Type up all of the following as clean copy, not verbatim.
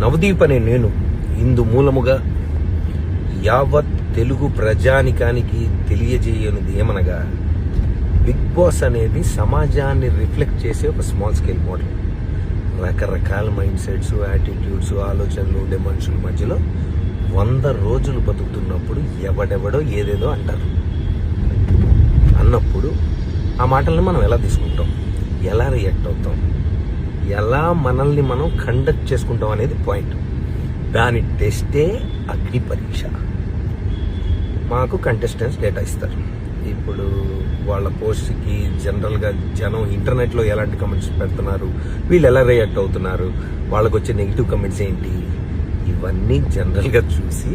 నవదీప్ అనే నేను ఇందు మూలముగా యావత్ తెలుగు ప్రజానికానికి తెలియజేయనిది ఏమనగా, బిగ్ బాస్ అనేది సమాజాన్ని రిఫ్లెక్ట్ చేసే ఒక స్మాల్ స్కేల్ మోడల్. రకరకాల మైండ్ సెట్స్, యాటిట్యూడ్స్, ఆలోచనలు ఉండే మనుషుల మధ్యలో 100 రోజులు బతుకుతున్నప్పుడు ఎవడెవడో ఏదేదో అంటారు. అన్నప్పుడు ఆ మాటల్ని మనం ఎలా తీసుకుంటాం, ఎలా రియాక్ట్ అవుతాం, ఎలా మనల్ని మనం కండక్ట్ చేసుకుంటాం అనేది పాయింట్. దాని టెస్టే అగ్ని పరీక్ష. మాకు కంటెస్టెంట్స్ డేటా ఇస్తారు. ఇప్పుడు వాళ్ళ పోస్ట్కి జనరల్గా జనం ఇంటర్నెట్లో ఎలాంటి కమెంట్స్ పెడుతున్నారు, వీళ్ళు ఎలా రియాక్ట్ అవుతున్నారు, వాళ్ళకు వచ్చే నెగిటివ్ కమెంట్స్ ఏంటి, ఇవన్నీ జనరల్గా చూసి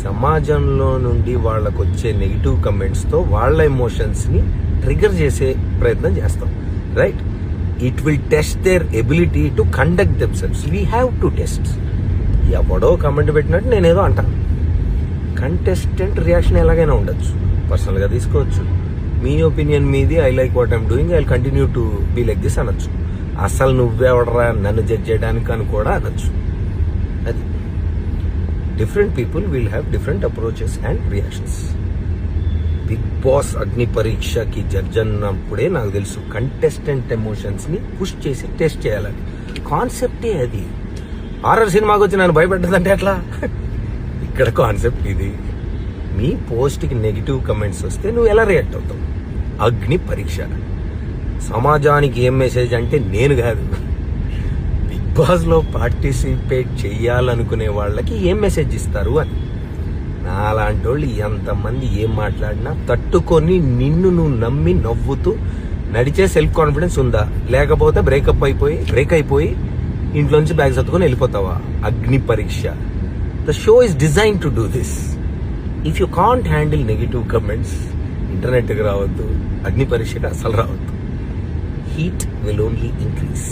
సమాజంలో నుండి వాళ్ళకు వచ్చే నెగిటివ్ కమెంట్స్తో వాళ్ళ ఎమోషన్స్ని ట్రిగర్ చేసే ప్రయత్నం చేస్తాం. Right? It will test their ability to conduct themselves. We have to test. ఎవడో కమెంట్ పెట్టినట్టు నేనేదో అంటాను. కంటెస్టెంట్ రియాక్షన్ ఎలాగైనా ఉండొచ్చు, పర్సనల్గా తీసుకోవచ్చు. మీ ఒపీనియన్ మీది, I like what I'm doing, I continue to be like this అనొచ్చు. అసలు నువ్వెవడరా నన్ను జడ్జ్ చేయడానికి అని కూడా అనొచ్చు. అది different people will have different approaches and reactions. Bigg Boss Agni పరీక్షకి జడ్జ్ అన్నప్పుడే నాకు తెలుసు కంటెస్టెంట్ ఎమోషన్స్ని పుష్ చేసి టెస్ట్ చేయాలని. కాన్సెప్టే అది. హారర్ సినిమాకి వచ్చి నన్ను భయపెట్టదంటే ఎట్లా? ఇక్కడ కాన్సెప్ట్ ఇది. మీ పోస్ట్కి నెగిటివ్ కమెంట్స్ వస్తే నువ్వు ఎలా రియాక్ట్ అవుతావు? అగ్ని పరీక్ష. సమాజానికి ఏం మెసేజ్ అంటే నేను కాదు, బిగ్ బాస్లో పార్టిసిపేట్ చెయ్యాలనుకునే వాళ్ళకి ఏం మెసేజ్ ఇస్తారు అని. నాలాంటి వాళ్ళు ఎంతమంది ఏం మాట్లాడినా తట్టుకొని నిన్ను నువ్వు నమ్మి నవ్వుతూ నడిచే సెల్ఫ్ కాన్ఫిడెన్స్ ఉందా? లేకపోతే బ్రేక్ అయిపోయి ఇంట్లోంచి బ్యాగ్ సర్దుకొని వెళ్ళిపోతావా? Agni Pariksha. The show is designed to do this. If you can't handle negative comments, ఇంటర్నెట్కి రావద్దు, అగ్ని పరీక్షకి అసలు రావద్దు. Heat will only increase.